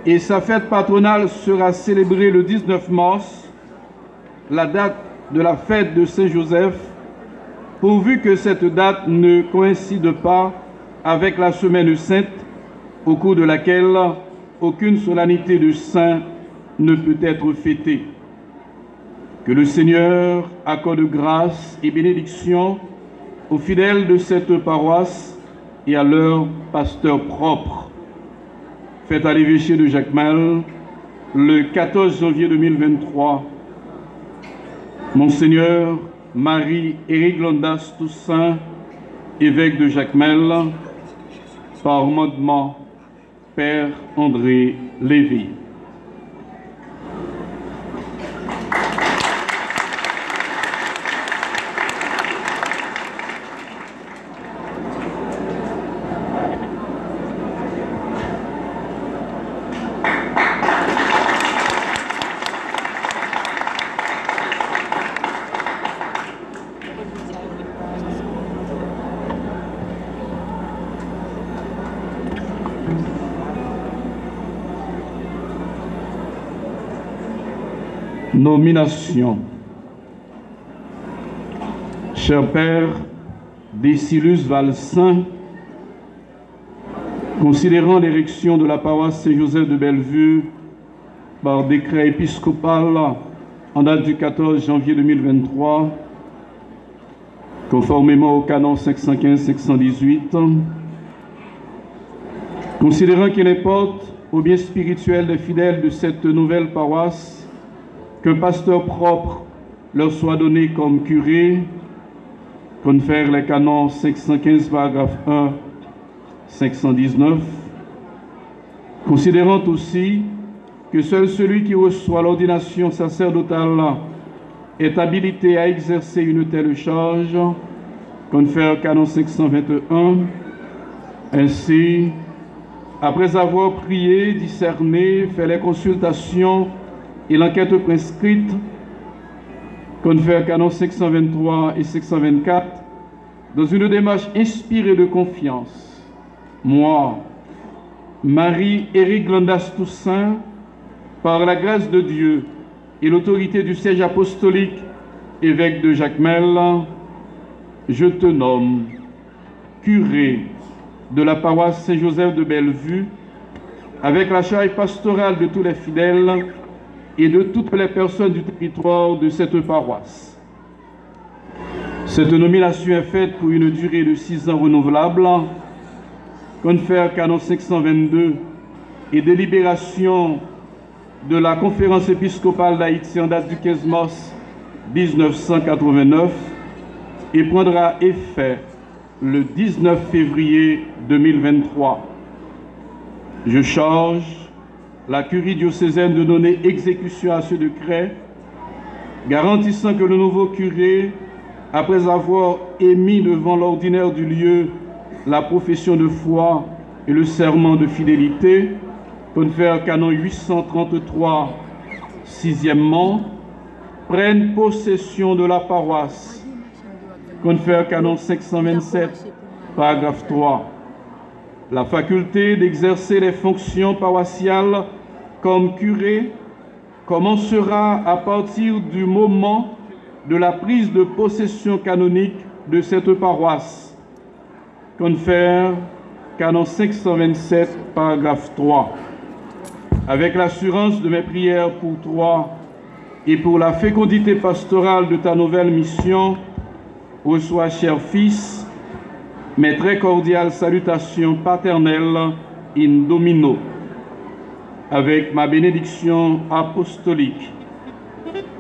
et sa fête patronale sera célébrée le 19 mars, la date de la fête de Saint-Joseph, pourvu que cette date ne coïncide pas avec la Semaine sainte, au cours de laquelle aucune solennité de saint ne peut être fêtée. Que le Seigneur accorde grâce et bénédiction aux fidèles de cette paroisse et à leurs pasteurs propres. Fête à l'évêché de Jacmel le 14 janvier 2023. Monseigneur Marie-Éric Londas Toussaint, évêque de Jacmel, par mandement Père André Lévy. Nomination. Cher Père Décilus Valsin, considérant l'érection de la paroisse Saint-Joseph de Bellevue par décret épiscopal en date du 14 janvier 2023, conformément au canon 515-518, considérant qu'il importe au bien spirituel des fidèles de cette nouvelle paroisse qu'un pasteur propre leur soit donné comme curé, confère les canons 515, paragraphe 1, 519, considérant aussi que seul celui qui reçoit l'ordination sacerdotale est habilité à exercer une telle charge, confère canon 521, ainsi, après avoir prié, discerné, fait les consultations et l'enquête prescrite, confère canon 523 et 524, dans une démarche inspirée de confiance, moi, Marie-Éric Londas Toussaint, par la grâce de Dieu et l'autorité du siège apostolique, évêque de Jacmel, je te nomme curé de la paroisse Saint-Joseph de Bellevue, avec la charge pastorale de tous les fidèles et de toutes les personnes du territoire de cette paroisse. Cette nomination est faite pour une durée de 6 ans renouvelable, confère canon 522 et délibération de la conférence épiscopale d'Haïti en date du 15 mars 1989 et prendra effet le 19 février 2023. Je charge la curie diocésaine de donner exécution à ce décret, garantissant que le nouveau curé, après avoir émis devant l'ordinaire du lieu la profession de foi et le serment de fidélité, confère canon 833, sixièmement, prenne possession de la paroisse, confère canon 527, paragraphe 3, la faculté d'exercer les fonctions paroissiales comme curé commencera à partir du moment de la prise de possession canonique de cette paroisse. Confère canon 527, paragraphe 3. Avec l'assurance de mes prières pour toi et pour la fécondité pastorale de ta nouvelle mission, reçois, cher Fils, mes très cordiales salutations paternelles in domino, avec ma bénédiction apostolique,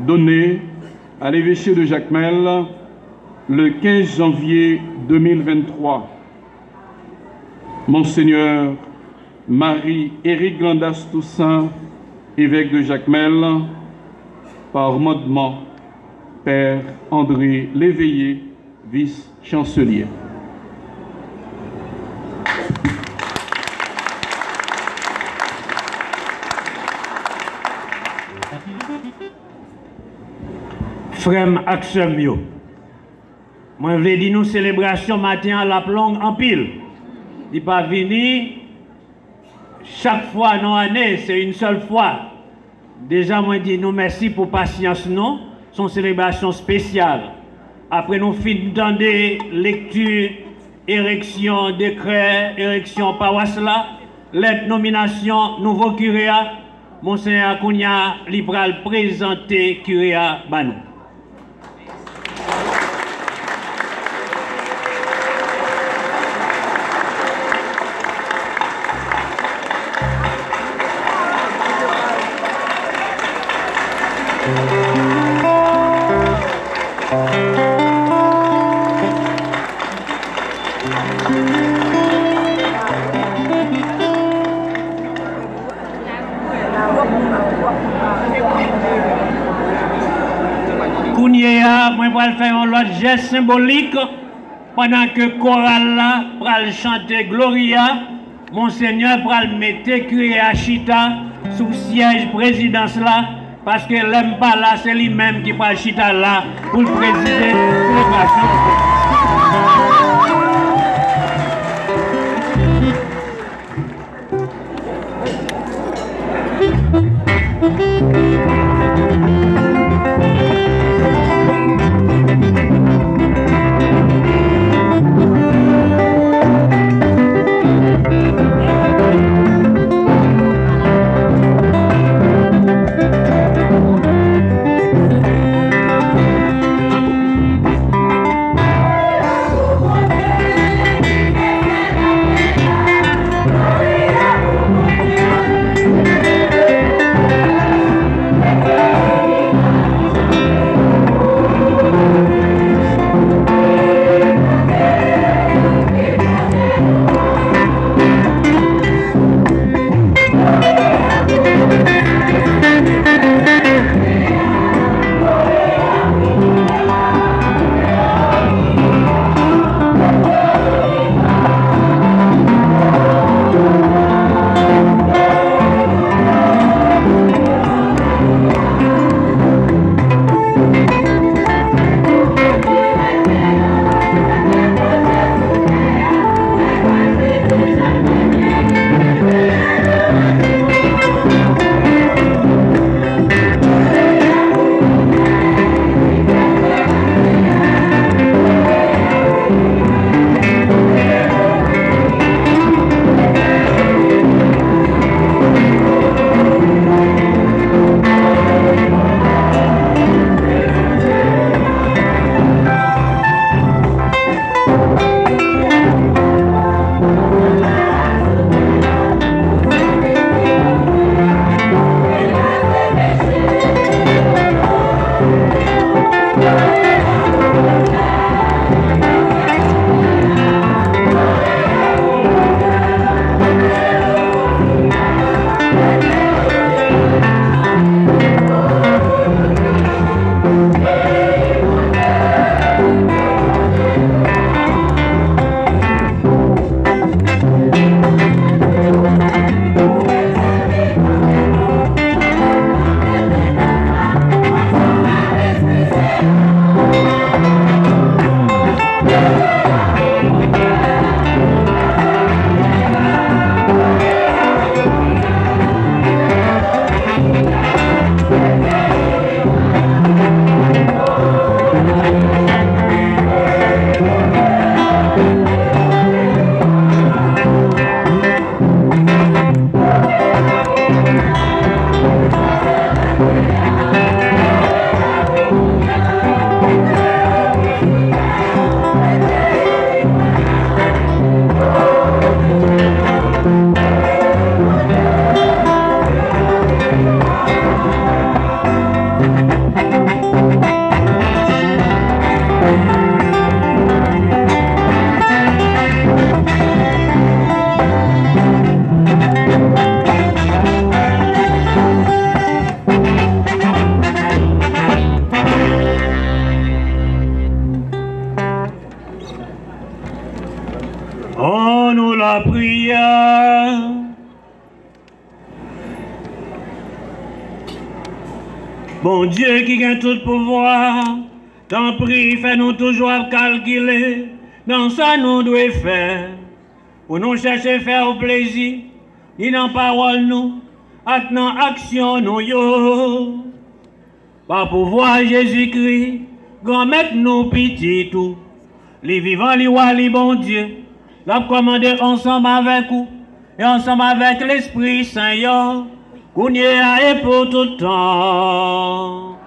donnée à l'évêché de Jacmel le 15 janvier 2023. Monseigneur Marie-Éric Londas Toussaint, évêque de Jacmel, par mandement Père André Léveillé, vice-chancelier. Frère Aksem yo. Moi, je veux dire nous célébration matin à la plonge en pile. Il pas venir chaque fois, non année, c'est une seule fois. Déjà, moi, je dis nous merci pour patience, non. C'est une célébration spéciale. Après, nous finissons des lectures, érection, décret, érection, paroisse là, lettre, nomination, nouveau curé, Monseigneur Kounia, libéral présenté curé Banou. Moi, je vais faire un autre geste symbolique pendant que chorale là va chanter Gloria. Monseigneur va mettre curé à Chita sous siège présidence là parce que l'aime pas là, c'est lui-même qui va Chita là pour présider la célébration. Bon Dieu qui gagne tout pouvoir, t'en prie, fais-nous toujours calculer dans ça nous devons faire. Pour nous chercher faire plaisir, il en parole nous, dans action nous yo. Par pouvoir Jésus-Christ, grand maître nous pitié tout. Les vivants, les rois, les bons dieux, l'a commandé ensemble avec vous et ensemble avec l'Esprit Saint, qu'on y est et pour tout temps.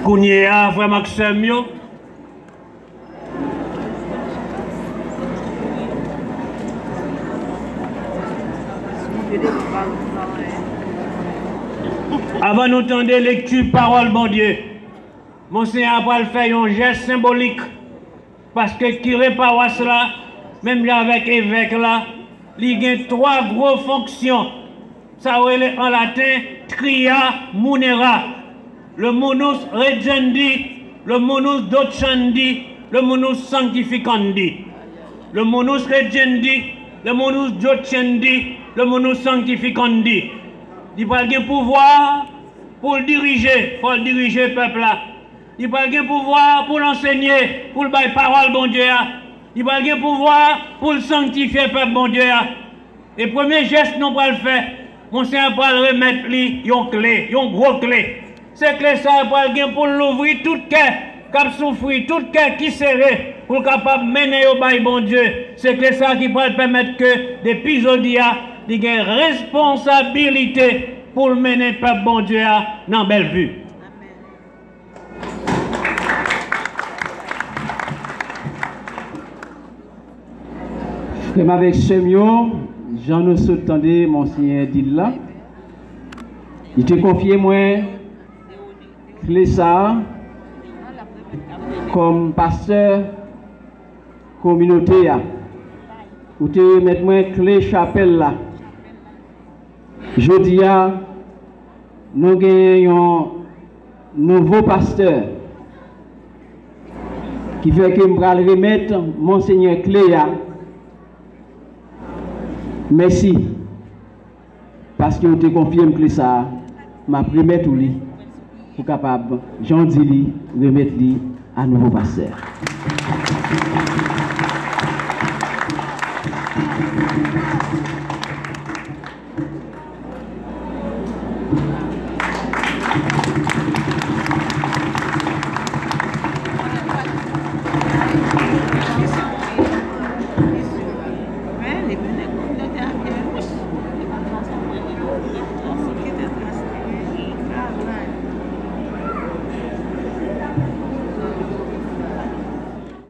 Qu'on y est, frère Maxime, yo. Avant nous tendre lecture parole bon Dieu, Monseigneur va faire un geste symbolique parce que curé paroisse là, même avec évêque là, il y a 3 grosses fonctions. Ça est en latin tria munera, le monus regendi, le monus docandi, le monus sanctificandi. Le monus regendi, le monus docandi, le monus sanctificandi. Il n'a pas de pouvoir pour le diriger, pour le diriger le peuple là. Il n'a pas de pouvoir pour l'enseigner, pour le bailler parole bon Dieu. Il n'a pas de pouvoir pour le sanctifier le peuple bon Dieu. Et le premier geste nous va le faire. Monseigneur va le remettre une clé, une grosse clé. Cette clé ça va pour l'ouvrir tout cœur, qui souffrir, tout cœur qui serré, pour capable mener au bail bon Dieu. C'est clé ça qui va permettre que des pisodias il y a une responsabilité pour mener le peuple bon Dieu dans Bellevue. Comme avec Chemio, j'en ai entendu Monseigneur Dilla. Il te confié moi, Clessa, comme pasteur communautaire. Ou te mettre moi clé chapelle là. Jeudi, nous avons un nouveau pasteur qui fait que je vais remettre Monseigneur Cléa. Merci. Parce que vous te confirme que ça m'a remettre tout lui pour capable Jean Dili remettre lui à nouveau pasteur.